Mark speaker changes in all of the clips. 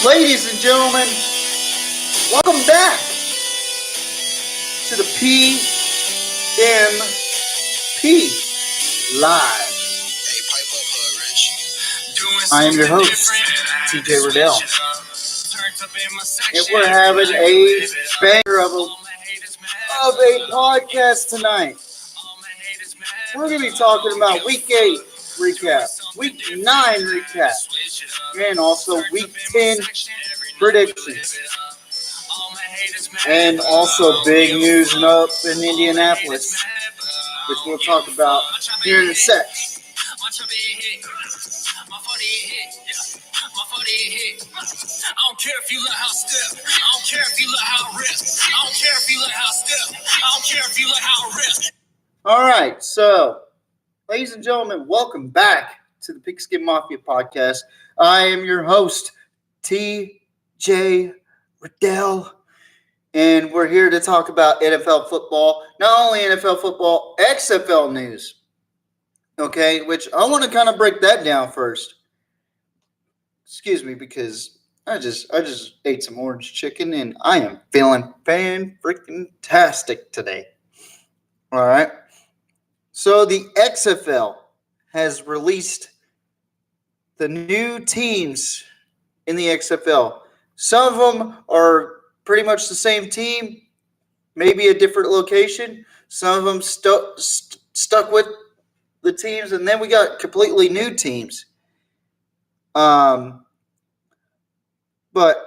Speaker 1: Ladies and gentlemen, welcome back to the PMP Live. I am your host, TJ Riddell, and we're having a banger of a podcast tonight. We're going to be talking about Week 8 recap, Week 9 recap, and also Week 10 predictions. And also big news up in Indianapolis, which we'll talk about here in a sec. I don't care if you let how step. I don't care if you let how rip. I don't care if you let how step. I don't care if you let how rip. All right, so ladies and gentlemen, welcome back to the Pigskin Mafia podcast. I am your host, TJ Riddell, and we're here to talk about NFL football. Not only NFL football, XFL news. Okay, which I want to kind of break that down first. Excuse me, because I just ate some orange chicken and I am feeling fan-freaking-tastic today. All right. So the XFL has released the new teams in the XFL. Some of them are pretty much the same team, maybe a different location. Some of them stuck with the teams, and then we got completely new teams. But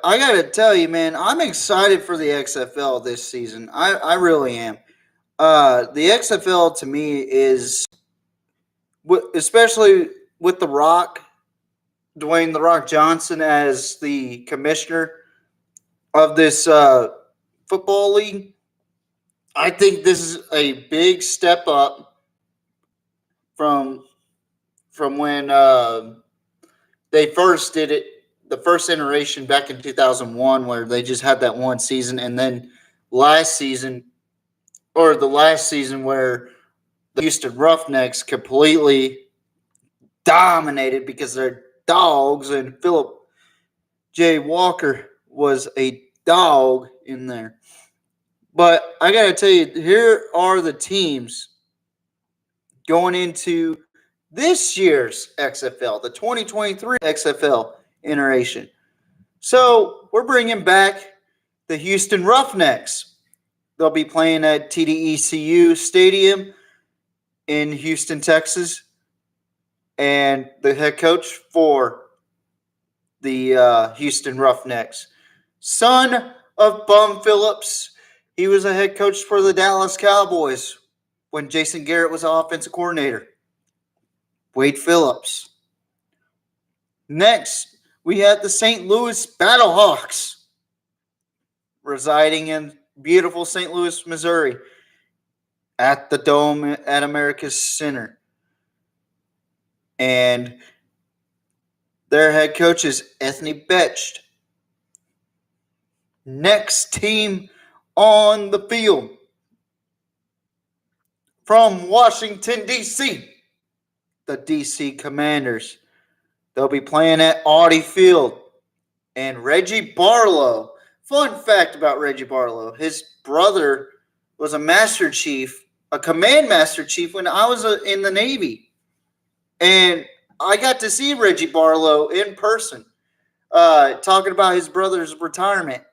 Speaker 1: I got to tell you, man, I'm excited for the XFL this season. I really am. The XFL to me is, especially with The Rock, Dwayne "The Rock" Johnson as the commissioner of this football league, I think this is a big step up from when they first did it, the first iteration back in 2001, where they just had that one season, and then the last season where the Houston Roughnecks completely dominated because they're dogs, and Philip J. Walker was a dog in there. But I got to tell you, here are the teams going into this year's XFL, the 2023 XFL iteration. So we're bringing back the Houston Roughnecks. They'll be playing at TDECU Stadium in Houston, Texas. And the head coach for the Houston Roughnecks, son of Bum Phillips. He was a head coach for the Dallas Cowboys when Jason Garrett was offensive coordinator. Wade Phillips. Next, we had the St. Louis Battlehawks, residing in beautiful St. Louis, Missouri, at the Dome at America's Center. And their head coach is Anthony Betched. Next team on the field, from Washington, D.C., the D.C. Commanders. They'll be playing at Audi Field. And Reggie Barlow. Fun fact about Reggie Barlow. His brother was a Master Chief, a Command Master Chief when I was in the Navy. And I got to see Reggie Barlow in person, talking about his brother's retirement.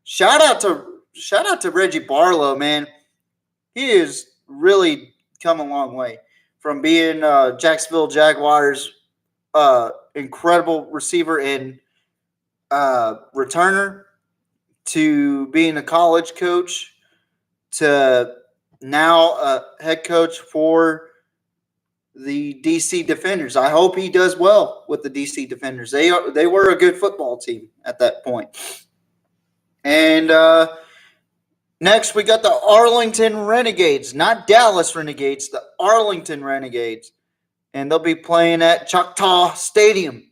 Speaker 1: Shout out to Reggie Barlow, man. He has really come a long way from being Jacksonville Jaguars' incredible receiver and returner, to being a college coach, to now a head coach for the DC Defenders. I hope he does well with the DC Defenders. They were a good football team at that point. And next, we got the Arlington Renegades, not Dallas Renegades, the Arlington Renegades. And they'll be playing at Choctaw Stadium.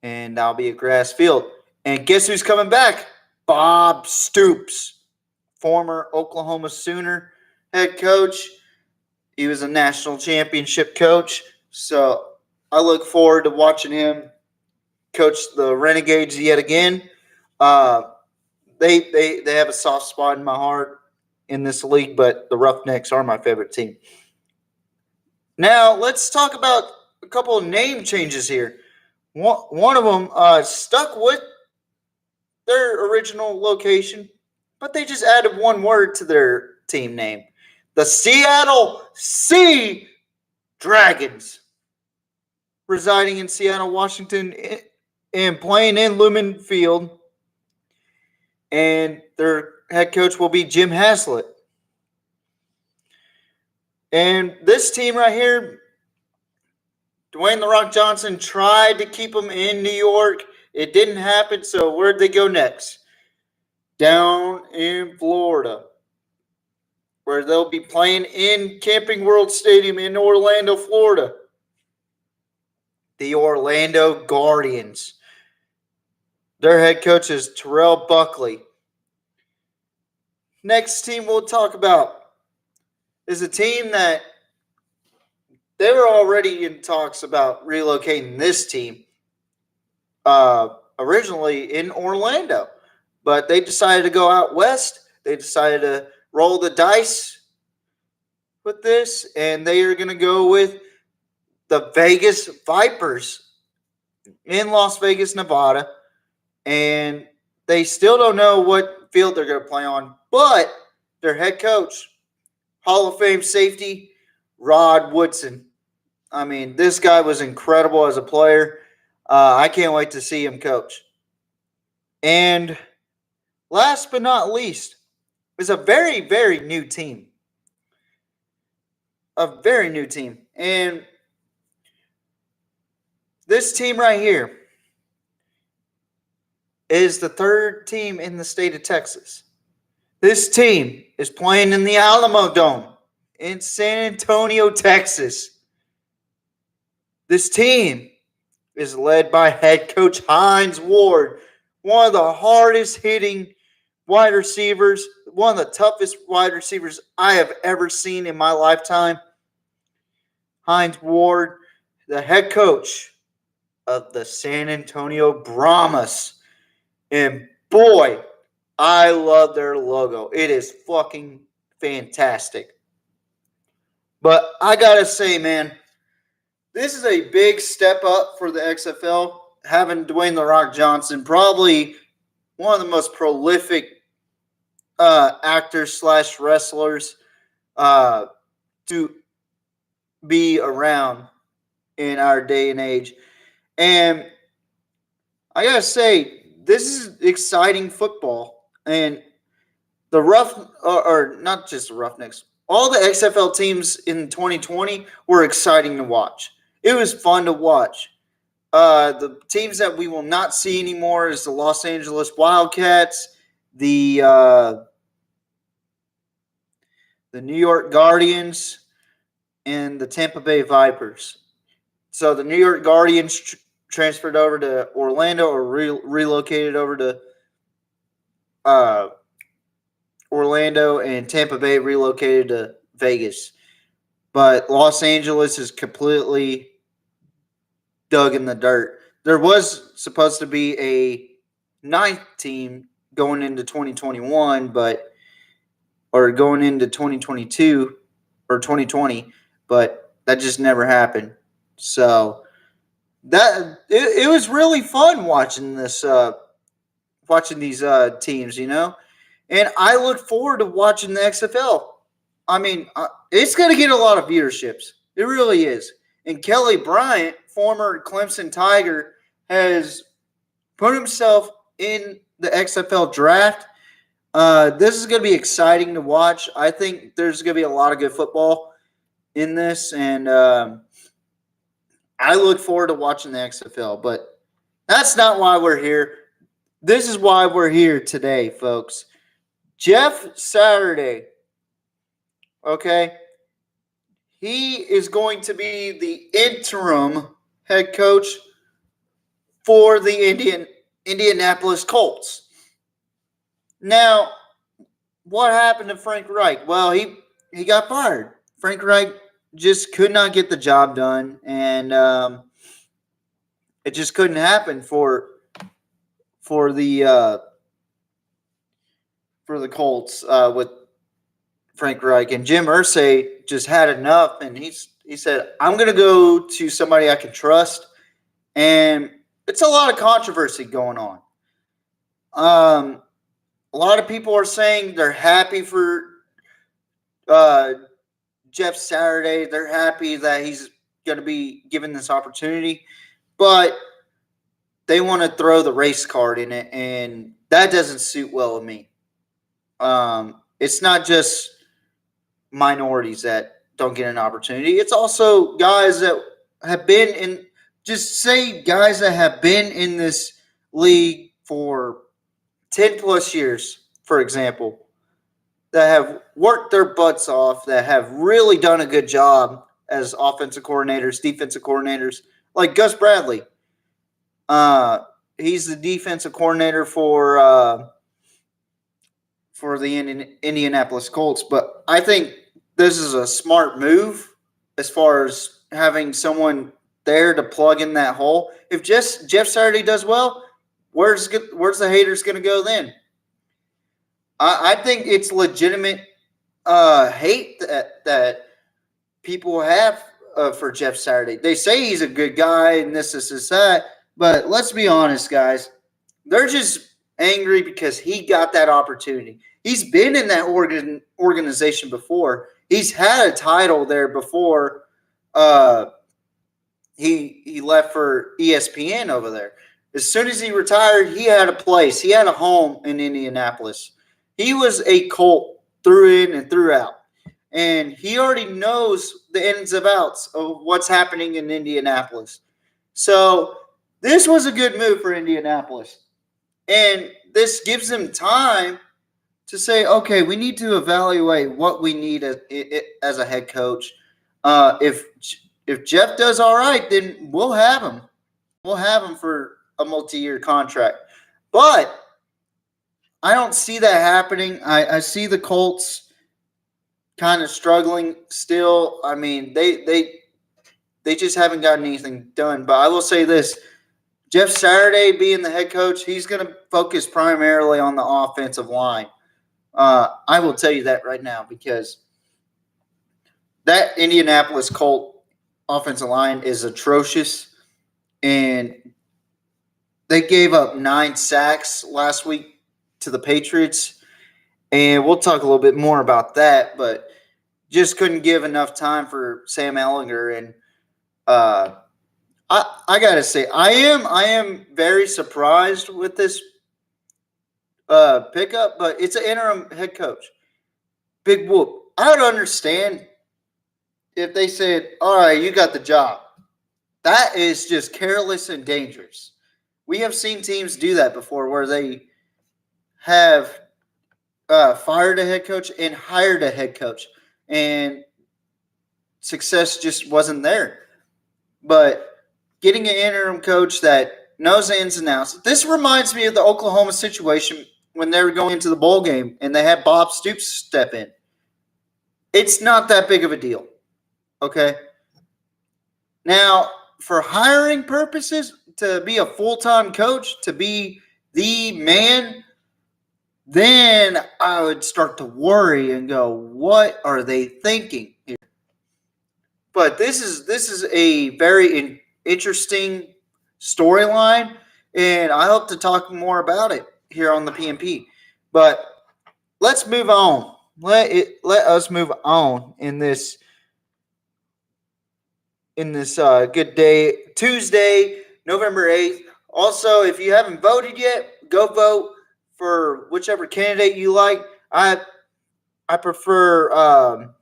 Speaker 1: And that'll be a grass field. And guess who's coming back? Bob Stoops, former Oklahoma Sooner head coach. He was a national championship coach. So I look forward to watching him coach the Renegades yet again. They have a soft spot in my heart in this league, but the Roughnecks are my favorite team. Now, let's talk about a couple of name changes here. One of them stuck with their original location, but they just added one word to their team name. The Seattle Sea Dragons, residing in Seattle, Washington, and playing in Lumen Field. And their head coach will be Jim Haslett. And this team right here, Dwayne "The Rock" Johnson tried to keep them in New York. It didn't happen, so where'd they go next? Down in Florida, where they'll be playing in Camping World Stadium in Orlando, Florida. The Orlando Guardians. Their head coach is Terrell Buckley. Next team we'll talk about is a team that they were already in talks about relocating this team originally in Orlando. But they decided to go out west. They decided to roll the dice with this, and they are going to go with the Vegas Vipers in Las Vegas, Nevada. And they still don't know what field they're going to play on, but their head coach, Hall of Fame safety, Rod Woodson. I mean, this guy was incredible as a player. I can't wait to see him coach. And last but not least is a very, very new team. A very new team. And this team right here is the third team in the state of Texas. This team is playing in the Alamo Dome in San Antonio, Texas. This team is led by head coach Hines Ward, one of the hardest hitting wide receivers, one of the toughest wide receivers I have ever seen in my lifetime. Hines Ward, the head coach of the San Antonio Brahmas. And boy, I love their logo. It is fucking fantastic. But I gotta say, man, this is a big step up for the XFL, having Dwayne "The Rock" Johnson, probably one of the most prolific actors / wrestlers to be around in our day and age. And I gotta say, this is exciting football. And the not just the Roughnecks, all the XFL teams in 2020 were exciting to watch. It was fun to watch. The teams that we will not see anymore is the Los Angeles Wildcats, the New York Guardians, and the Tampa Bay Vipers. So the New York Guardians transferred over to Orlando or relocated over to Orlando, and Tampa Bay relocated to Vegas. But Los Angeles is completely dug in the dirt. There was supposed to be a ninth team going into 2021, or going into 2022 or 2020, but that just never happened. So it was really fun watching this, watching these teams, you know. And I look forward to watching the XFL. I mean, it's going to get a lot of viewerships. It really is. And Kelly Bryant, former Clemson Tiger, has put himself in the XFL draft. This is going to be exciting to watch. I think there's going to be a lot of good football in this. And I look forward to watching the XFL. But that's not why we're here. This is why we're here today, folks. Jeff Saturday, okay, he is going to be the interim head coach for the Indianapolis Colts. Now, what happened to Frank Reich? Well, he got fired. Frank Reich just could not get the job done, and It just couldn't happen for the Colts with Frank Reich. And Jim Irsay just had enough, and he said, I'm going to go to somebody I can trust. And it's a lot of controversy going on. A lot of people are saying they're happy for Jeff Saturday. They're happy that he's going to be given this opportunity. But they want to throw the race card in it, and that doesn't suit well with me. It's not just minorities that don't get an opportunity. It's also guys that have been in – just say guys that have been in this league for 10-plus years, for example, that have worked their butts off, that have really done a good job as offensive coordinators, defensive coordinators, like Gus Bradley. He's the defensive coordinator for the Indianapolis Colts. But I think this is a smart move as far as having someone there to plug in that hole. If Jeff Saturday does well, where's the haters going to go then? I think it's legitimate hate that people have for Jeff Saturday. They say he's a good guy and this, that. But let's be honest, guys. They're just angry because he got that opportunity. He's been in that organization before. He's had a title there before he left for ESPN over there. As soon as he retired, he had a place. He had a home in Indianapolis. He was a Colt through in and through out. And he already knows the ins and outs of what's happening in Indianapolis. So this was a good move for Indianapolis. And this gives them time to say, okay, we need to evaluate what we need as a head coach. If Jeff does all right, then we'll have him. We'll have him for a multi-year contract. But I don't see that happening. I see the Colts kind of struggling still. I mean, they just haven't gotten anything done. But I will say this. Jeff Saturday being the head coach, he's going to focus primarily on the offensive line. I will tell you that right now because that Indianapolis Colt offensive line is atrocious. And they gave up 9 sacks last week to the Patriots. And we'll talk a little bit more about that, but just couldn't give enough time for Sam Ehlinger. And I gotta say, I am very surprised with this pickup, but it's an interim head coach. Big whoop. I would understand if they said, all right, you got the job. That is just careless and dangerous. We have seen teams do that before where they have fired a head coach and hired a head coach, and success just wasn't there. But getting an interim coach that knows the ins and outs. This reminds me of the Oklahoma situation when they were going into the bowl game and they had Bob Stoops step in. It's not that big of a deal, okay? Now, for hiring purposes, to be a full-time coach, to be the man, then I would start to worry and go, what are they thinking here? But this is a very interesting storyline, and I hope to talk more about it here on the PMP. But let's move on. Let us move on in this good day, Tuesday, November 8th. Also, if you haven't voted yet, go vote for whichever candidate you like. I prefer a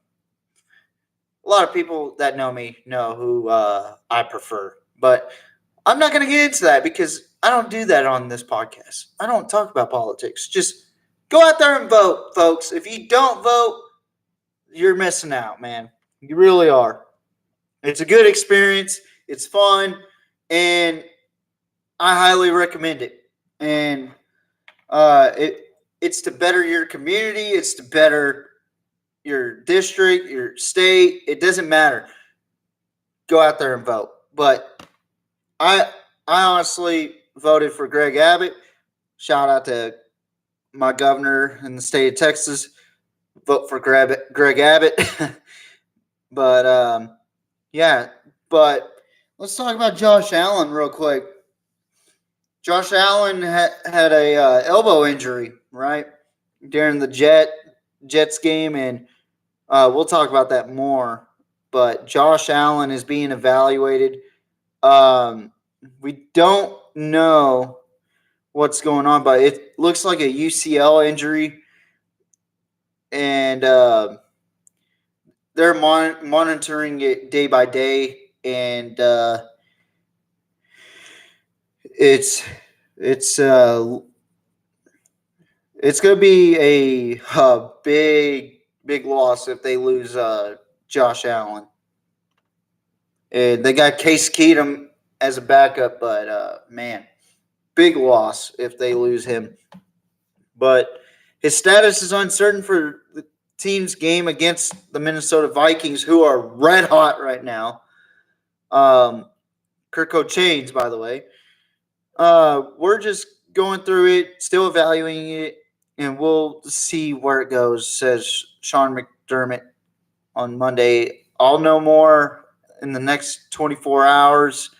Speaker 1: lot of people that know me know who I prefer. But I'm not going to get into that because I don't do that on this podcast. I don't talk about politics. Just go out there and vote, folks. If you don't vote, you're missing out, man. You really are. It's a good experience. It's fun. And I highly recommend it. And it's to better your community. It's to better your district, your state. It doesn't matter. Go out there and vote. But I I honestly voted for Greg Abbott. Shout out to my governor in the state of Texas. Vote for Greg Abbott. But yeah, but let's talk about Josh Allen real quick. Josh Allen had a elbow injury, right, during the Jets game, and we'll talk about that more. But Josh Allen is being evaluated. We don't know what's going on, but it looks like a UCL injury, and they're monitoring it day by day, and it's going to be a big loss if they lose Josh Allen. And they got Case Keenum as a backup, but man, big loss if they lose him. But his status is uncertain for the team's game against the Minnesota Vikings, who are red hot right now. Kirk Cochains, by the way. We're just going through it, still evaluating it, and we'll see where it goes, says Sean McDermott on Monday. I'll know more in the next 24 hours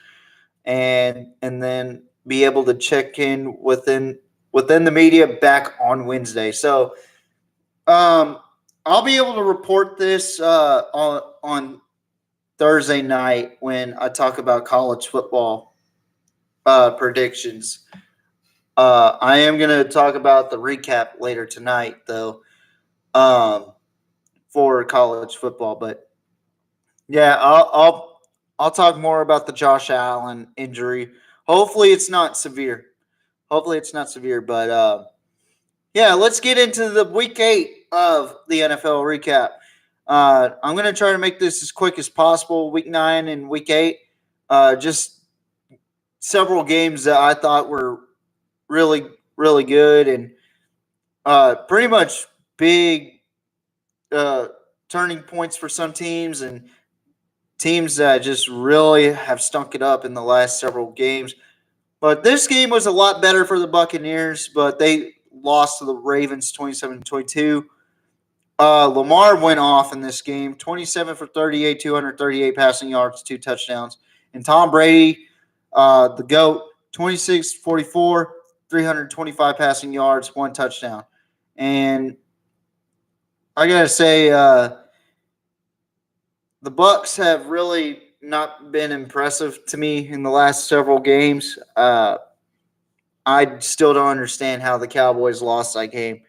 Speaker 1: and then be able to check in within the media back on Wednesday. So I'll be able to report this on Thursday night when I talk about college football predictions. I am going to talk about the recap later tonight, though, for college football. But yeah, I'll talk more about the Josh Allen injury. Hopefully, it's not severe. But yeah, let's get into the week 8 of the NFL recap. I'm going to try to make this as quick as possible. Week 9 and week 8, just several games that I thought were really, really good and pretty much big turning points for some teams and teams that just really have stunk it up in the last several games. But this game was a lot better for the Buccaneers, but they lost to the Ravens 27-22. Lamar went off in this game, 27 for 38, 238 passing yards, 2 touchdowns. And Tom Brady, the GOAT, 26-44, 325 passing yards, 1 touchdown. And I got to say, the Bucs have really not been impressive to me in the last several games. I still don't understand how the Cowboys lost that game.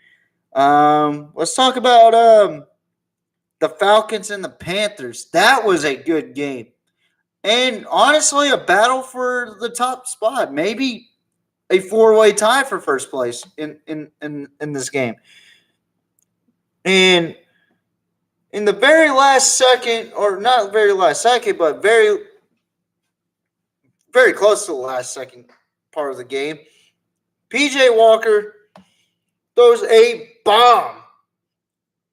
Speaker 1: Let's talk about the Falcons and the Panthers. That was a good game. And honestly, a battle for the top spot. Maybe a 4-way tie for first place in this game. And in the very last second, or not very last second, but very, very close to the last second part of the game, PJ Walker throws a bomb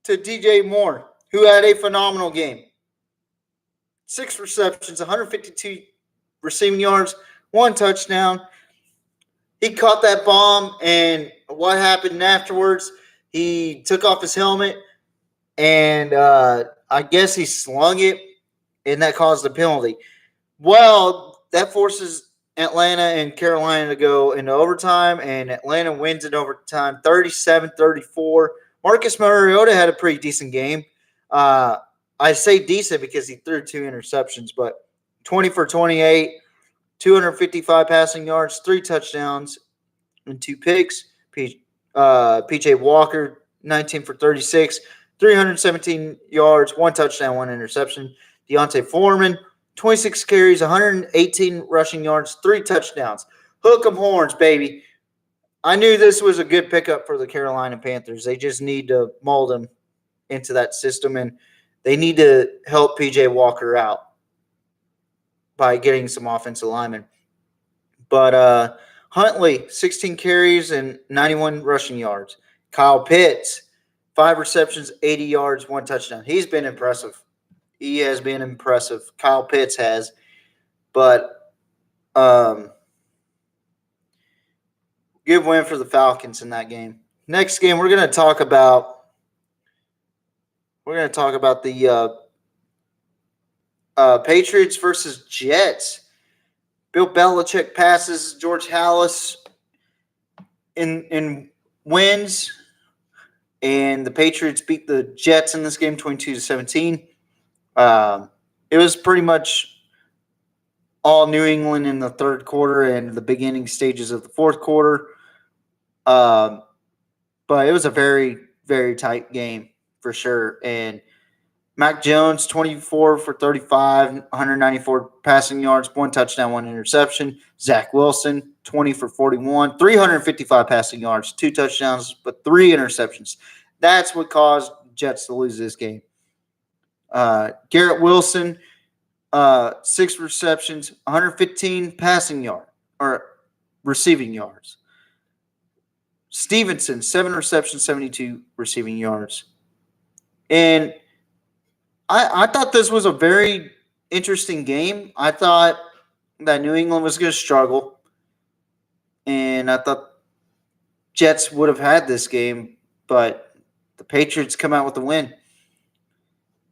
Speaker 1: to DJ Moore, who had a phenomenal game. 6 receptions, 152 receiving yards, 1 touchdown. He caught that bomb, and what happened afterwards, he took off his helmet, and I guess he slung it, and that caused a penalty. Well, that forces Atlanta and Carolina to go into overtime, and Atlanta wins in overtime 37-34. Marcus Mariota had a pretty decent game. I say decent because he threw 2 interceptions, but 20 for 28, 255 passing yards, 3 touchdowns, and 2 picks. PJ Walker, 19 for 36, 317 yards, 1 touchdown, 1 interception. Deontay Foreman, 26 carries, 118 rushing yards, 3 touchdowns. Hook 'em horns, baby. I knew this was a good pickup for the Carolina Panthers. They just need to mold them into that system, and they need to help PJ Walker out by getting some offensive linemen. But Huntley, 16 carries and 91 rushing yards. Kyle Pitts, 5 receptions, 80 yards, 1 touchdown. He's been impressive. He has been impressive. Kyle Pitts has. But good win for the Falcons in that game. Next game, we're going to talk about the Patriots versus Jets. Bill Belichick passes George Halas in wins, and the Patriots beat the Jets in this game 22-17. It was pretty much all New England in the third quarter and the beginning stages of the fourth quarter. But it was a very, very tight game for sure. And Mac Jones, 24 for 35, 194 passing yards, 1 touchdown, 1 interception. Zach Wilson, 20 for 41, 355 passing yards, 2 touchdowns, but 3 interceptions. That's what caused Jets to lose this game. Garrett Wilson, 6 receptions, 115 receiving yards. Stevenson, 7 receptions, 72 receiving yards. And I thought this was a very interesting game. I thought that New England was going to struggle. And I thought Jets would have had this game, but the Patriots come out with the win.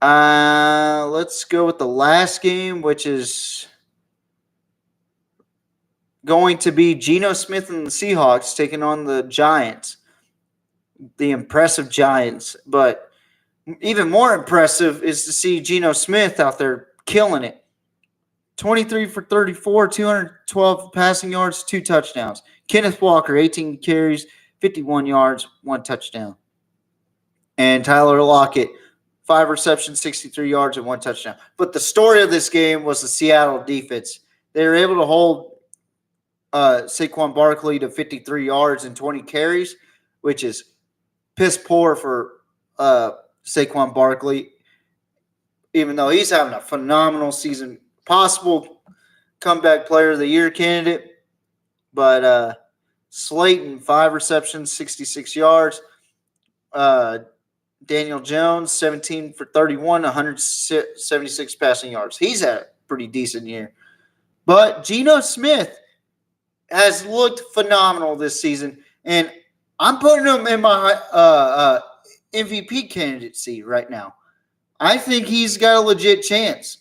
Speaker 1: Let's go with the last game, which is going to be Geno Smith and the Seahawks taking on the Giants, the impressive Giants. But even more impressive is to see Geno Smith out there killing it. 23 for 34, 212 passing yards, 2 touchdowns. Kenneth Walker, 18 carries, 51 yards, 1 touchdown. And Tyler Lockett, 5 receptions, 63 yards, and 1 touchdown. But the story of this game was the Seattle defense. They were able to hold Saquon Barkley to 53 yards and 20 carries, which is piss poor for Saquon Barkley, even though he's having a phenomenal season, possible comeback player of the year candidate. But Slayton, 5 receptions, 66 yards. Daniel Jones, 17 for 31, 176 passing yards. He's had a pretty decent year. But Geno Smith has looked phenomenal this season, and I'm putting him in my MVP candidacy right now. I think he's got a legit chance.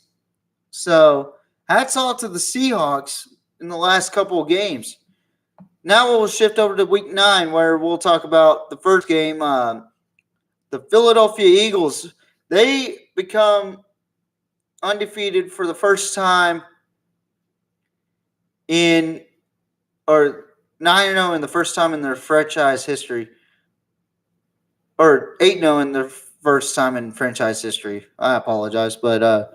Speaker 1: So hats off to the Seahawks in the last couple of games. Now we'll shift over to week 9, where we'll talk about the first game. The Philadelphia Eagles, they become undefeated for the first time or 9-0 in the first time in their franchise history. Or 8-0 in their first time in franchise history. I apologize. But,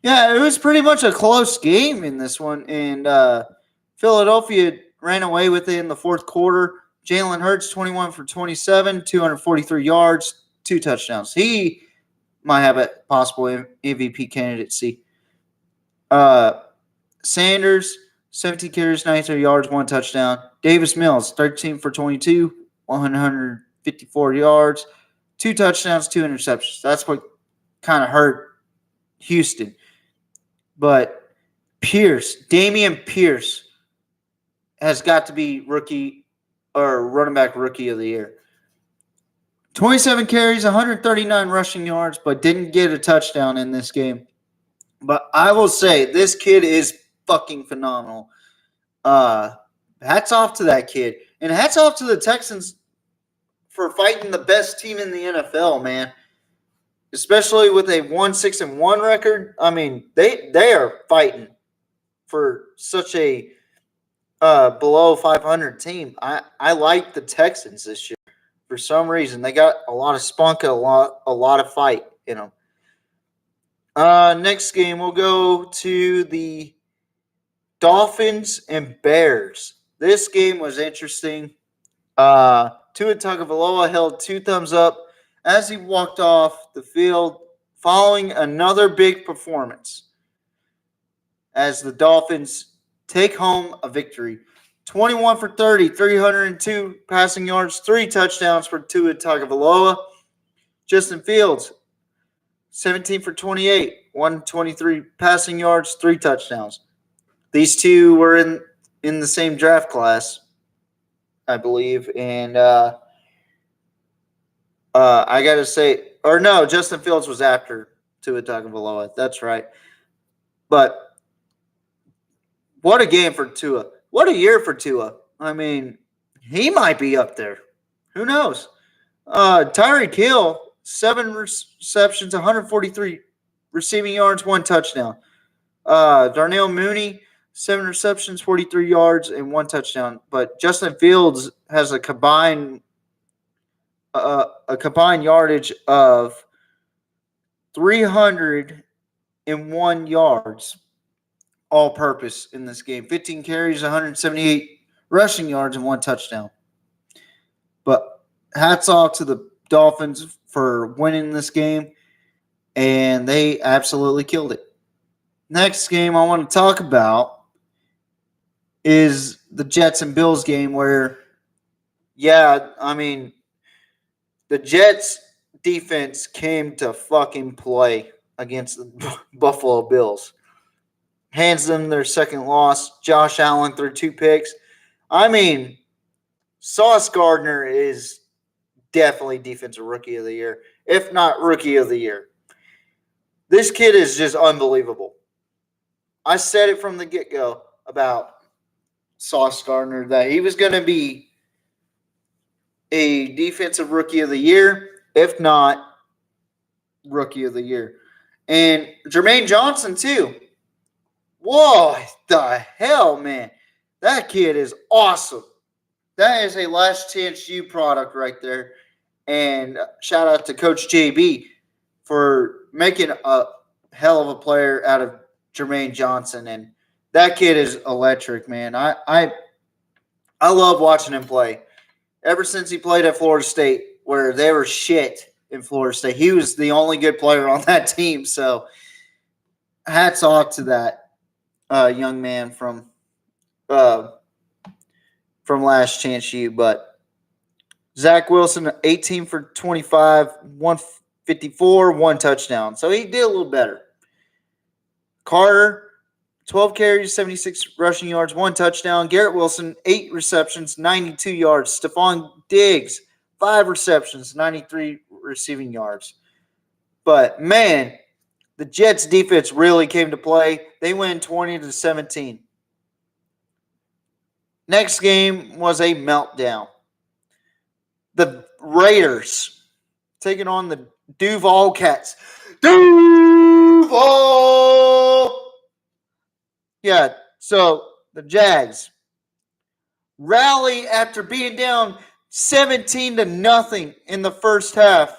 Speaker 1: yeah, it was pretty much a close game in this one. And Philadelphia ran away with it in the fourth quarter. Jalen Hurts, 21 for 27, 243 yards, 2 touchdowns. He might have a possible MVP candidacy. Sanders, 17 carries, 93 yards, 1 touchdown. Davis Mills, 13 for 22, 154 yards, 2 touchdowns, 2 interceptions. That's what kind of hurt Houston. But Dameon Pierce has got to be running back rookie of the year. 27 carries, 139 rushing yards, but didn't get a touchdown in this game. But I will say, this kid is fucking phenomenal. Hats off to that kid. And hats off to the Texans for fighting the best team in the NFL, man. Especially with a 1-6-1 record. I mean, they are fighting for such a below 500 team. I like the Texans this year for some reason. They got a lot of spunk and a lot of fight in them. Next game, we'll go to the Dolphins and Bears. This game was interesting. Tua Tagovailoa held 2 thumbs up as he walked off the field following another big performance as the Dolphins take home a victory. 21 for 30, 302 passing yards, 3 touchdowns for Tua Tagovailoa. Justin Fields, 17 for 28, 123 passing yards, 3 touchdowns. These two were in the same draft class. I believe. And I got to say, or no, Justin Fields was after Tua Tagovailoa. That's right. But what a game for Tua. What a year for Tua. I mean, he might be up there. Who knows? Tyreek Hill, 7 receptions, 143 receiving yards, 1 touchdown. Darnell Mooney, 7 receptions, 43 yards, and 1 touchdown. But Justin Fields has a combined yardage of 301 yards all purpose in this game. 15 carries, 178 rushing yards, and 1 touchdown. But hats off to the Dolphins for winning this game, and they absolutely killed it. Next game I want to talk about is the Jets and Bills game where, the Jets defense came to fucking play against the Buffalo Bills. Hands them their second loss. Josh Allen threw 2 picks. Sauce Gardner is definitely Defensive Rookie of the Year, if not Rookie of the Year. This kid is just unbelievable. I said it from the get-go about Sauce Gardner that he was going to be a Defensive Rookie of the Year, if not Rookie of the Year. And Jermaine Johnson, too. What the hell, man? That kid is awesome. That is a last chance U product right there. And shout out to Coach JB for making a hell of a player out of Jermaine Johnson. And that kid is electric, man. I love watching him play. Ever since he played at Florida State, where they were shit in Florida State, he was the only good player on that team. So hats off to that young man from Last Chance U. But Zach Wilson, 18 for 25, 154, 1 touchdown. So he did a little better. Carter, 12 carries, 76 rushing yards, 1 touchdown. Garrett Wilson, 8 receptions, 92 yards. Stephon Diggs, 5 receptions, 93 receiving yards. But, man, the Jets' defense really came to play. They win 20-17. Next game was a meltdown. The Raiders taking on the Duval Cats. Duval! Yeah, so the Jags rally after being down 17-0 in the first half.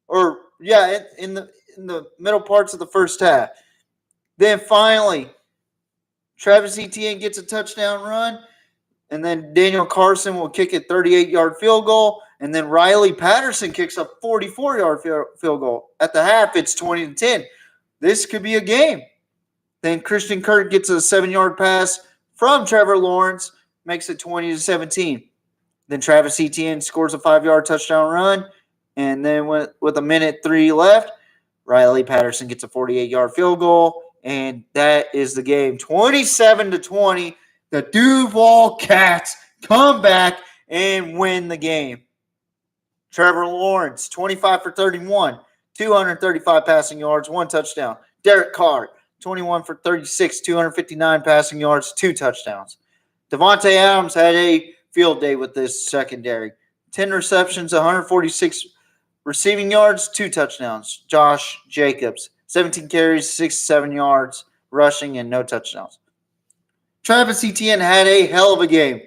Speaker 1: In the middle parts of the first half. Then finally, Travis Etienne gets a touchdown run, and then Daniel Carson will kick a 38-yard field goal, and then Riley Patterson kicks a 44-yard field goal. At the half, it's 20-10. This could be a game. Then Christian Kirk gets a 7-yard pass from Trevor Lawrence, makes it 20-17. Then Travis Etienne scores a 5-yard touchdown run, and then with 1:03 left, Riley Patterson gets a 48-yard field goal, and that is the game. 27-20. The Duval Cats come back and win the game. Trevor Lawrence, 25 for 31, 235 passing yards, 1 touchdown. Derek Carr, 21 for 36, 259 passing yards, 2 touchdowns. Devontae Adams had a field day with this secondary. 10 receptions, 146 receiving yards, 2 touchdowns. Josh Jacobs, 17 carries, 67 yards rushing, and no touchdowns. Travis Etienne had a hell of a game.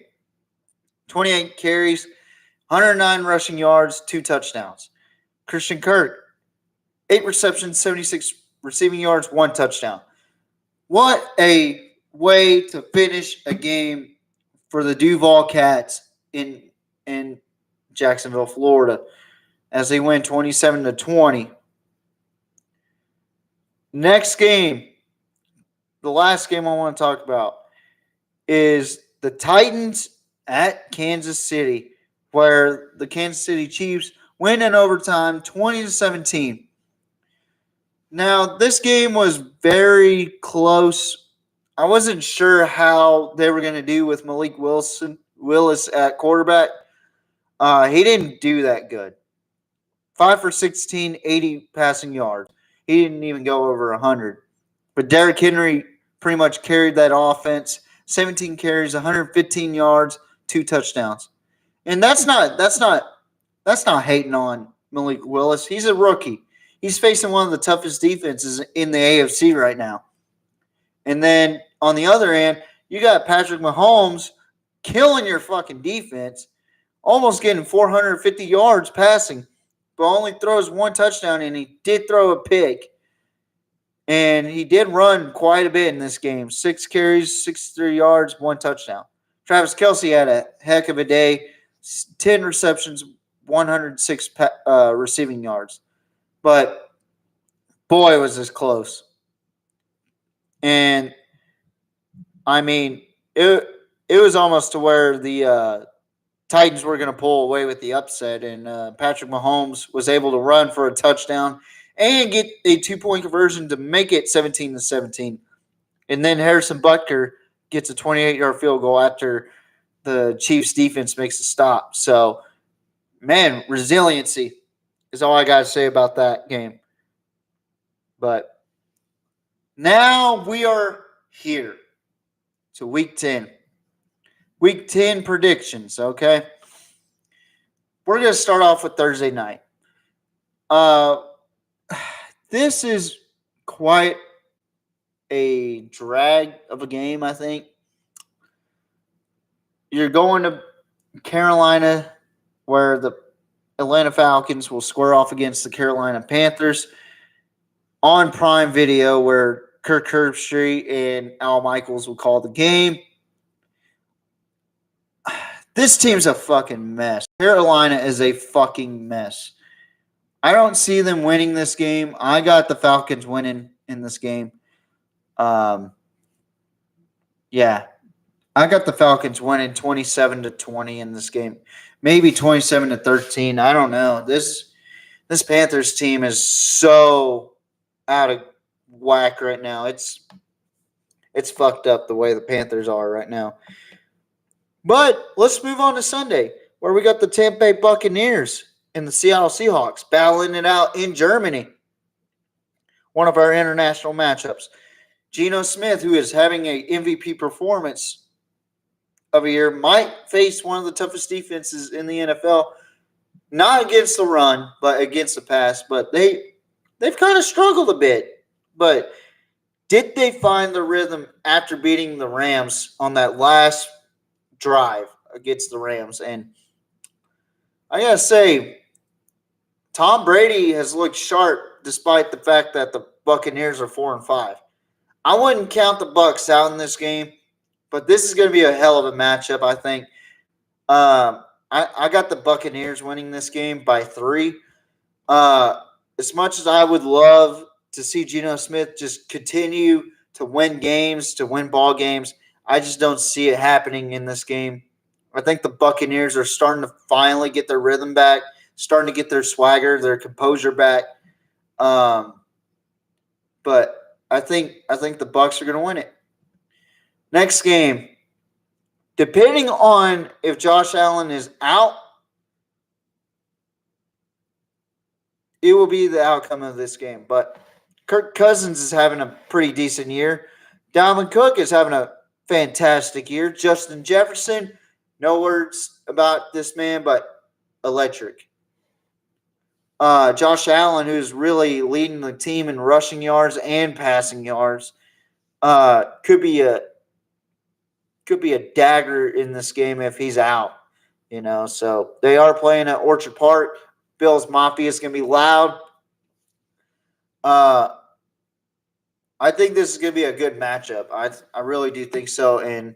Speaker 1: 28 carries, 109 rushing yards, 2 touchdowns. Christian Kirk, 8 receptions, 76 receiving yards, 1 touchdown. What a way to finish a game for the Duval Cats in Jacksonville, Florida, as they win 27-20. Next game, the last game I want to talk about, is the Titans at Kansas City, where the Kansas City Chiefs win in overtime 20-17. Now, this game was very close. I wasn't sure how they were going to do with Malik Willis Willis at quarterback. He didn't do that good. 5 for 16, 80 passing yards. He didn't even go over 100. But Derrick Henry pretty much carried that offense. 17 carries, 115 yards, 2 touchdowns. And that's not hating on Malik Willis. He's a rookie. He's facing one of the toughest defenses in the AFC right now. And then on the other end, you got Patrick Mahomes killing your fucking defense, almost getting 450 yards passing, but only throws 1 touchdown, and he did throw a pick. And he did run quite a bit in this game. 6 carries, 63 yards, 1 touchdown. Travis Kelce had a heck of a day. 10 receptions, 106 receiving yards. But, boy, was this close. And, I mean, it was almost to where the Titans were going to pull away with the upset, and Patrick Mahomes was able to run for a touchdown and get a 2-point conversion to make it 17-17. And then Harrison Butker gets a 28-yard field goal after the Chiefs' defense makes a stop. So, man, resiliency is all I got to say about that game. But now we are here to Week 10. Week 10 predictions, okay? We're going to start off with Thursday night. This is quite a drag of a game, I think. You're going to Carolina, where the Atlanta Falcons will square off against the Carolina Panthers on Prime Video, where Kirk Herbstreit and Al Michaels will call the game. This team's a fucking mess. Carolina is a fucking mess. I don't see them winning this game. I got the Falcons winning in this game. Yeah. I got the Falcons winning 27-20 in this game. Maybe 27-13. I don't know. This Panthers team is so out of whack right now. It's fucked up the way the Panthers are right now. But let's move on to Sunday, where we got the Tampa Bay Buccaneers and the Seattle Seahawks battling it out in Germany. One of our international matchups. Geno Smith, who is having an MVP performance of a year, might face one of the toughest defenses in the NFL. Not against the run, but against the pass. But they've kind of struggled a bit. But did they find the rhythm after beating the Rams on that last drive against the Rams? And I got to say, Tom Brady has looked sharp despite the fact that the Buccaneers are 4-5. I wouldn't count the Bucs out in this game, but this is going to be a hell of a matchup, I think. I got the Buccaneers winning this game by 3. As much as I would love to see Geno Smith just continue to win games, to win ball games, I just don't see it happening in this game. I think the Buccaneers are starting to finally get their rhythm back, starting to get their swagger, their composure back. But I think the Bucs are going to win it. Next game, depending on if Josh Allen is out, it will be the outcome of this game. But Kirk Cousins is having a pretty decent year. Dalvin Cook is having a fantastic year. Justin Jefferson, no words about this man, but electric. Josh Allen, who's really leading the team in rushing yards and passing yards, could be a dagger in this game if he's out. So they are playing at Orchard Park. Bills Mafia is going to be loud. I think this is going to be a good matchup. I really do think so. And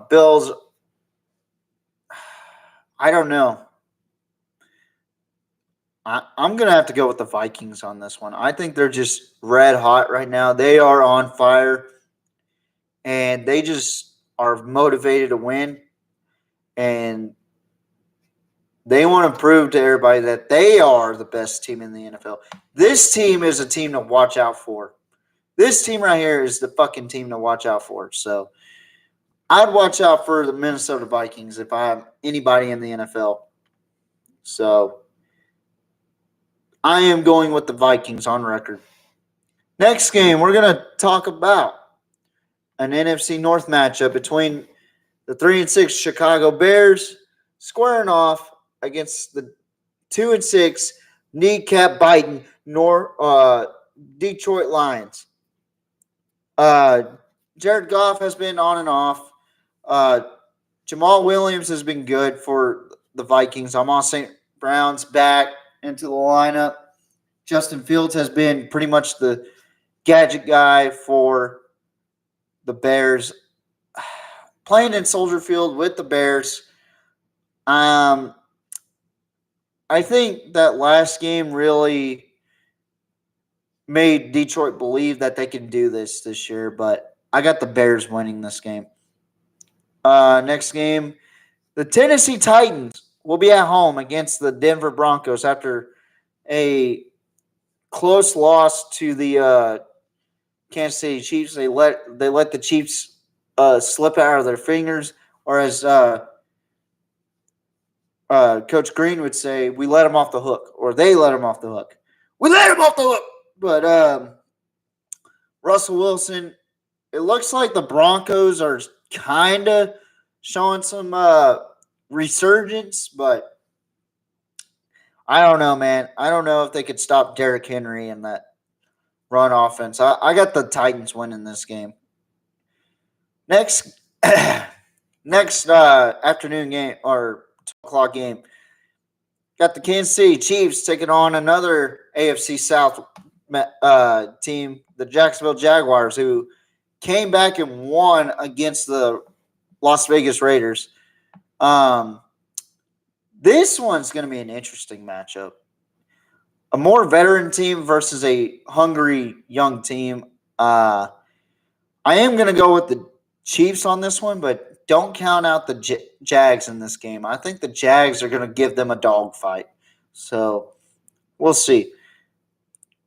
Speaker 1: Bills, I don't know. I'm going to have to go with the Vikings on this one. I think they're just red hot right now. They are on fire, and they just are motivated to win. And they want to prove to everybody that they are the best team in the NFL. This team is a team to watch out for. This team right here is the fucking team to watch out for. So I'd watch out for the Minnesota Vikings if I have anybody in the NFL. So I am going with the Vikings on record. Next game, we're going to talk about an NFC North matchup between the 3-6 Chicago Bears squaring off against the 2-6 kneecap biting Detroit Lions. Jared Goff has been on and off. Jamal Williams has been good for the Vikings. Amon St. Brown's back into the lineup. Justin Fields has been pretty much the gadget guy for the Bears. Playing in Soldier Field with the Bears. I think that last game really made Detroit believe that they can do this year, but I got the Bears winning this game. Next game, the Tennessee Titans will be at home against the Denver Broncos after a close loss to the Kansas City Chiefs. They let the Chiefs slip out of their fingers, or as Coach Green would say, we let them off the hook, or they let them off the hook. We let them off the hook. But Russell Wilson, it looks like the Broncos are kind of showing some resurgence, but I don't know, man. I don't know if they could stop Derrick Henry in that run offense. I got the Titans winning this game. Next afternoon game or 12 o'clock game, got the Kansas City Chiefs taking on another AFC South team, the Jacksonville Jaguars, who came back and won against the Las Vegas Raiders. This one's going to be an interesting matchup. A more veteran team versus a hungry young team. I am going to go with the Chiefs on this one, but don't count out the Jags in this game. I think the Jags are going to give them a dogfight. So we'll see.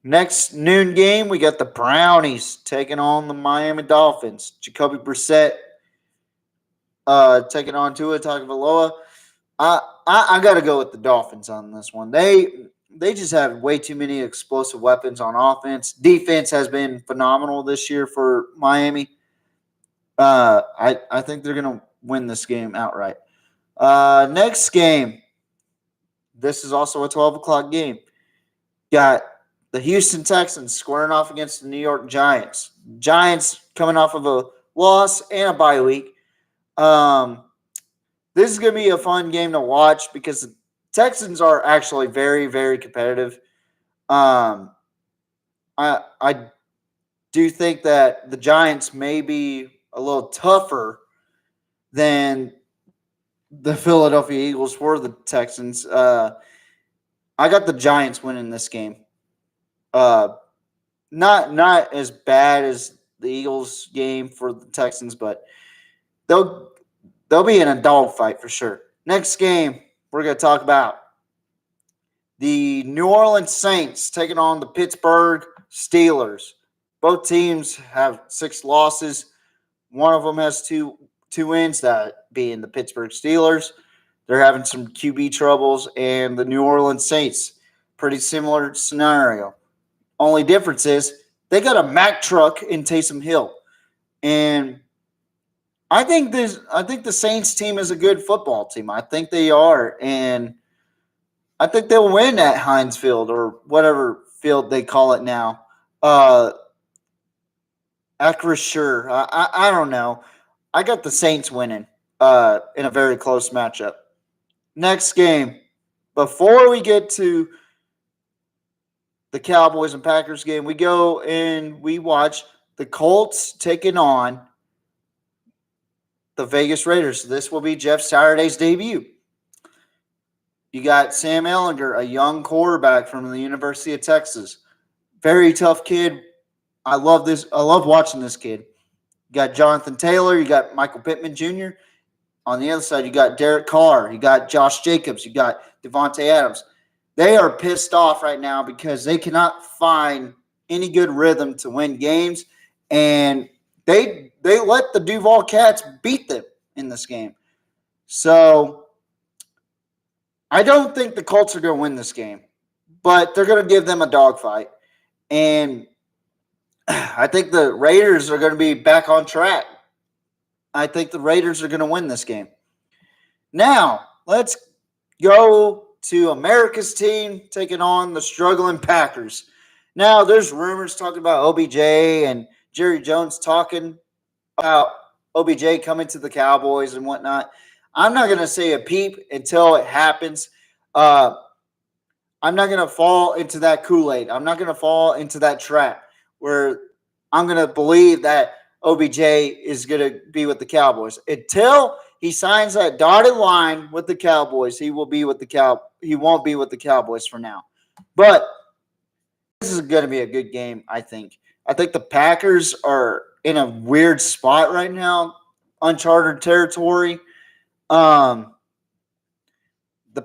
Speaker 1: Next noon game, we got the Brownies taking on the Miami Dolphins. Jacoby Brissett taking on Tua Tagovailoa. I got to go with the Dolphins on this one. They just have way too many explosive weapons on offense. Defense has been phenomenal this year for Miami. I think they're going to win this game outright. Next game, this is also a 12 o'clock game. Got the Houston Texans squaring off against the New York Giants. Giants coming off of a loss and a bye week. This is going to be a fun game to watch because the Texans are actually very, very competitive. I do think that the Giants may be a little tougher than the Philadelphia Eagles for the Texans. I got the Giants winning this game. Not as bad as the Eagles game for the Texans, but they'll be in a dogfight for sure. Next game, we're going to talk about the New Orleans Saints taking on the Pittsburgh Steelers. Both teams have 6 losses. One of them has two wins, that being the Pittsburgh Steelers. They're having some QB troubles, and the New Orleans Saints, pretty similar scenario. Only difference is they got a Mack truck in Taysom Hill. And I think the Saints team is a good football team. I think they are, and I think they'll win at Heinz Field or whatever field they call it now. Acrisure. I don't know. I got the Saints winning in a very close matchup. Next game, before we get to the Cowboys and Packers game, we go and we watch the Colts taking on the Vegas Raiders. This will be Jeff Saturday's debut. You got Sam Ehlinger, a young quarterback from the University of Texas. Very tough kid. I love this. I love watching this kid. You got Jonathan Taylor. You got Michael Pittman Jr. On the other side, you got Derek Carr. You got Josh Jacobs. You got Devontae Adams. They are pissed off right now because they cannot find any good rhythm to win games. And they let the Duval Cats beat them in this game. So I don't think the Colts are going to win this game, but they're going to give them a dogfight. And I think the Raiders are going to be back on track. I think the Raiders are going to win this game. Now, let's go to America's team taking on the struggling Packers. Now, there's rumors talking about OBJ and Jerry Jones talking about OBJ coming to the Cowboys and whatnot. I'm not going to say a peep until it happens. I'm not going to fall into that Kool-Aid. I'm not going to fall into that trap where I'm going to believe that OBJ is going to be with the Cowboys. Until he signs that dotted line with the Cowboys, he won't be with the Cowboys for now. But this is going to be a good game, I think. I think the Packers are in a weird spot right now, uncharted territory. The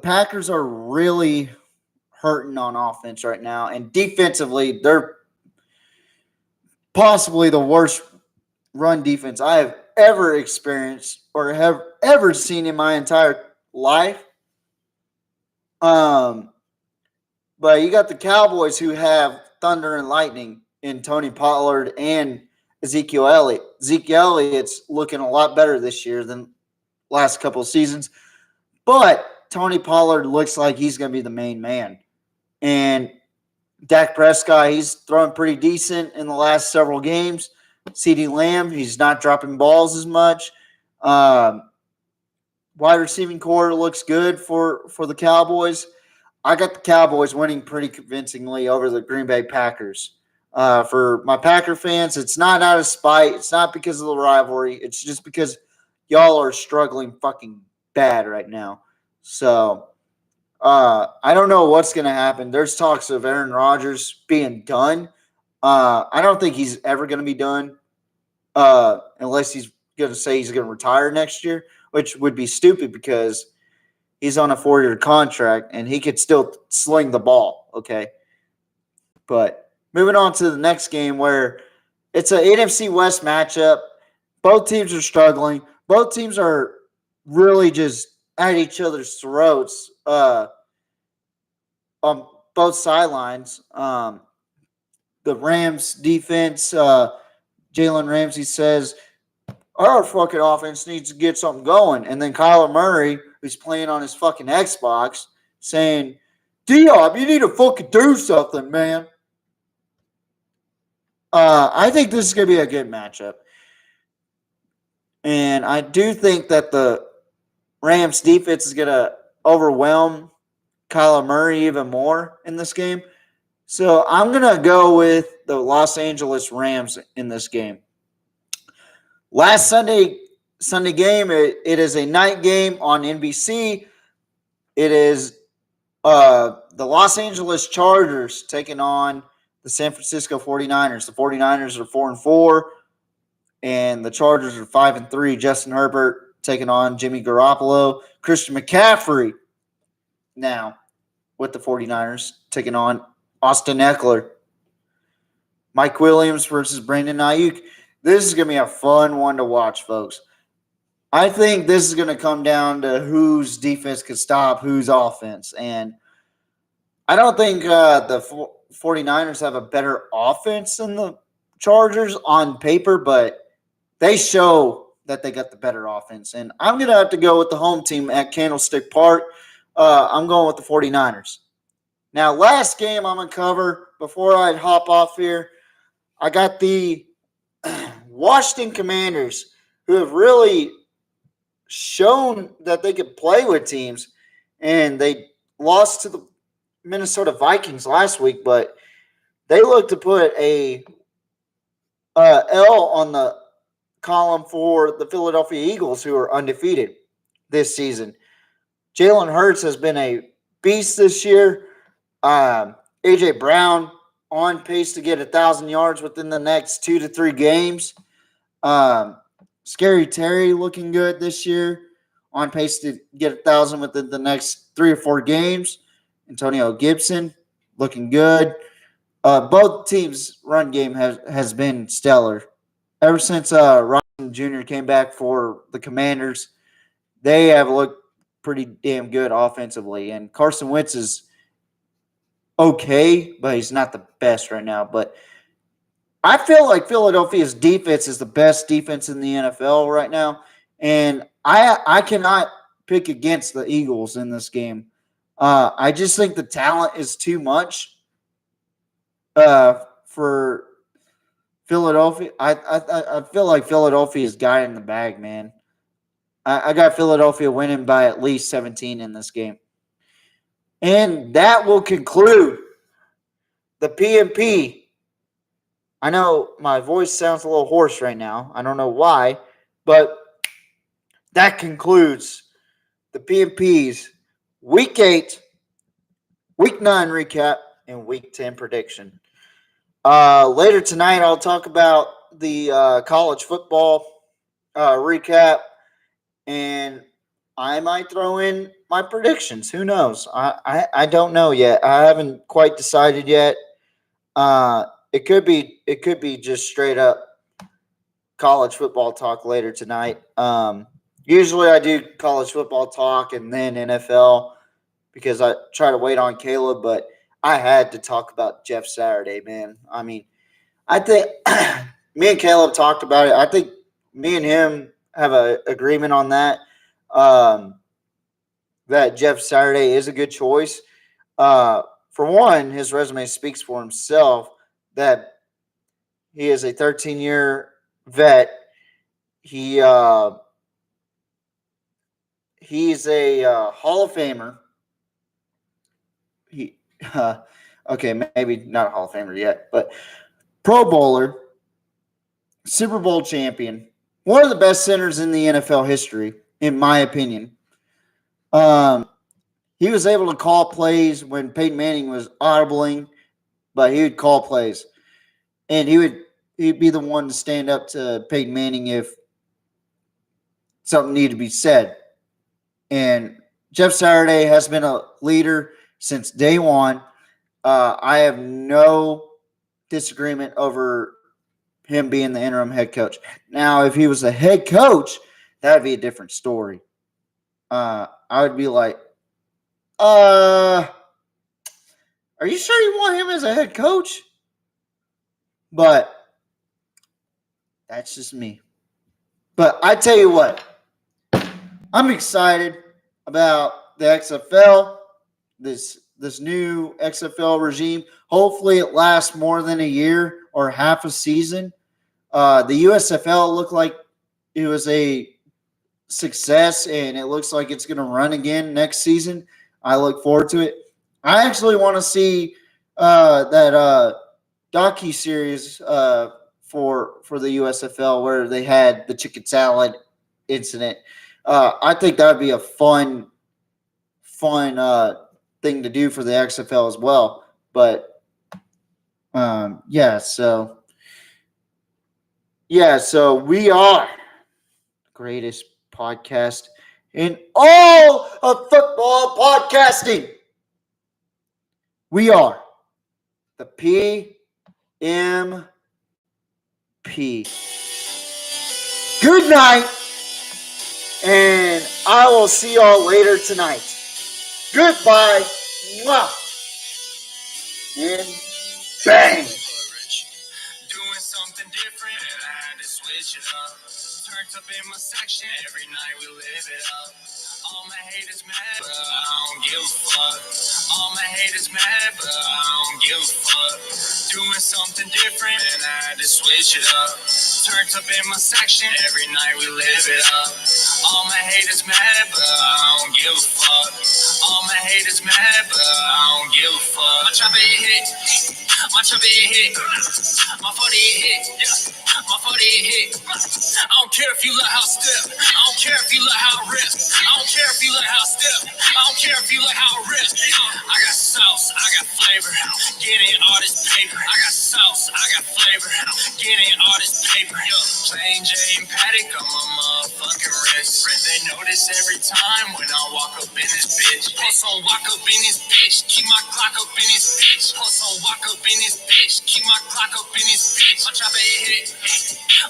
Speaker 1: Packers are really hurting on offense right now, and defensively, they're possibly the worst run defense I have ever experienced or have ever seen in my entire life. But you got the Cowboys who have thunder and lightning in Tony Pollard and Ezekiel Elliott. Ezekiel Elliott's looking a lot better this year than last couple of seasons. But Tony Pollard looks like he's going to be the main man. And Dak Prescott, he's throwing pretty decent in the last several games. CeeDee Lamb, he's not dropping balls as much. Wide receiving core looks good for the Cowboys. I got the Cowboys winning pretty convincingly over the Green Bay Packers. For my Packer fans, it's not out of spite. It's not because of the rivalry. It's just because y'all are struggling fucking bad right now. So I don't know what's going to happen. There's talks of Aaron Rodgers being done. I don't think he's ever going to be done unless he's going to say he's going to retire next year, which would be stupid because he's on a 4-year contract and he could still sling the ball, okay? But moving on to the next game where it's an NFC West matchup. Both teams are struggling. Both teams are really just at each other's throats on both sidelines. The Rams defense, Jalen Ramsey says, our fucking offense needs to get something going. And then Kyler Murray, who's playing on his fucking Xbox, saying, Diop, you need to fucking do something, man. I think this is going to be a good matchup. And I do think that the Rams defense is going to overwhelm Kyler Murray even more in this game. So I'm going to go with the Los Angeles Rams in this game. Last Sunday game, it is a night game on NBC. It is the Los Angeles Chargers taking on the San Francisco 49ers. The 49ers are 4-4, and the Chargers are 5-3. Justin Herbert taking on Jimmy Garoppolo. Christian McCaffrey now with the 49ers taking on Austin Eckler. Mike Williams versus Brandon Ayuk. This is going to be a fun one to watch, folks. I think this is going to come down to whose defense could stop whose offense. And I don't think the 49ers have a better offense than the Chargers on paper, but they show that they got the better offense. And I'm going to have to go with the home team at Candlestick Park. I'm going with the 49ers. Now, last game I'm going to cover before I hop off here, I got the Washington Commanders, who have really shown that they could play with teams, and they lost to the Minnesota Vikings last week, but they look to put a L on the column for the Philadelphia Eagles, who are undefeated this season. Jalen Hurts has been a beast this year. A.J. Brown on pace to get 1,000 yards within the next 2 to 3 games. Scary Terry looking good this year, on pace to get 1,000 within the next 3 or 4 games. Antonio Gibson looking good. Both teams' run game has been stellar. ever since Robinson Jr. came back for the Commanders, they have looked pretty damn good offensively. And Carson Wentz is okay, but he's not the best right now. But I feel like Philadelphia's defense is the best defense in the NFL right now. And I cannot pick against the Eagles in this game. I just think the talent is too much for Philadelphia. I feel like Philadelphia's got it in the bag, man. I got Philadelphia winning by at least 17 in this game. And that will conclude the PMP. I know my voice sounds a little hoarse right now. I don't know why, but that concludes the PMP's Week 8, Week 9 recap, and Week 10 prediction. Later tonight, I'll talk about the college football recap, and I might throw in my predictions. Who knows? I don't know yet. I haven't quite decided yet. It could be just straight up college football talk later tonight. Usually I do college football talk and then NFL because I try to wait on Caleb, but I had to talk about Jeff Saturday, man. I mean, I think me and Caleb talked about it. I think me and him have an agreement on that. That Jeff Saturday is a good choice. For one, his resume speaks for himself. That he is a 13-year vet. He's a Hall of Famer. Okay, maybe not a Hall of Famer yet, but Pro Bowler, Super Bowl champion, one of the best centers in the NFL history, in my opinion. He was able to call plays when Peyton Manning was audibling, but he would call plays, and he'd be the one to stand up to Peyton Manning if something needed to be said. And Jeff Saturday has been a leader since day one. I have no disagreement over him being the interim head coach. Now, if he was a head coach, that would be a different story. I would be like, are you sure you want him as a head coach? But that's just me. But I tell you what, I'm excited about the XFL, this new XFL regime. Hopefully it lasts more than a year or half a season. The USFL looked like it was a success, and it looks like it's going to run again next season. I look forward to it. I actually want to see that docu-series for the USFL where they had the chicken salad incident. I think that would be a fun thing to do for the XFL as well. But so we are the greatest podcast in all of football podcasting. We are the PMP. Good night, and I will see y'all later tonight. Goodbye. Mwah. And bang. Doing something different, and I had to switch it up. Turned up in my section, every night we live it up. All my haters mad, but I don't give a fuck. All my haters mad, but I don't give a fuck. Doing something different, and I had to switch it up. Turned up in my section, every night we live it up. All my haters mad, but I don't give a fuck. All my haters mad, but I don't give a fuck. My chopper hit, my chopper hit, my 40 hit, my 40 hit. I don't care if you let how step, I don't care if you let how rip, I don't care if you let how step, I don't care if you let how rip. I got sauce, I got flavor, getting all this paper. I got sauce, I got flavor, getting all this paper. Plain Jane Paddock on my motherfucking wrist. They notice every time when I walk up in this bitch. Hustle, walk up in this bitch, keep my clock up in this bitch. Hustle, walk up in this bitch, keep my clock up in this bitch. My chopper hit,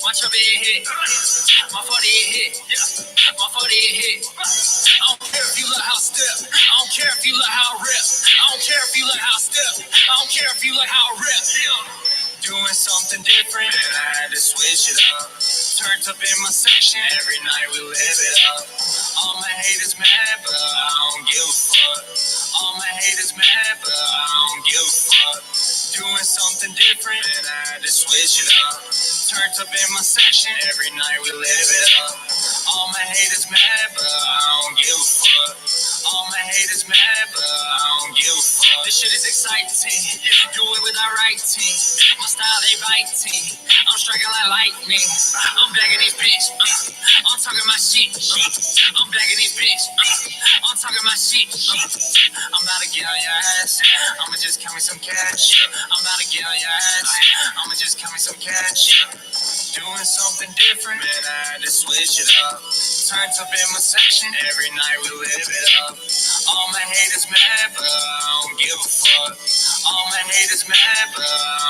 Speaker 1: My chubby hit. My 40 hit. My 40 hit. I don't care if you look how stiff. I don't care if you look how rip. I don't care if you look how stiff. I don't care if you look how rip. Doing something different, and I had to switch it up. Turned up in my section, every night we live it up. All my haters mad, but I don't give a fuck. All my haters mad, but I don't give a fuck. Doing something different, and I had to switch it up. Turned up in my section, every night we live it up. All my haters mad, but I don't give a fuck. All my haters mad, but I don't give a fuck. This shit is exciting. Do it with our right team. My style, they biting. I'm striking like lightning. I'm bagging these bitch. I'm talking my shit. I'm bagging these bitch. I'm talking my shit. I'm about to get on your ass. I'ma just count me some cash. I'm about to get on your ass. I'ma just count me some cash. Doing something different, man, I had to switch it up. Turned up in my section, every night we live it up. All my haters mad, but I don't give a fuck. All my haters mad, but I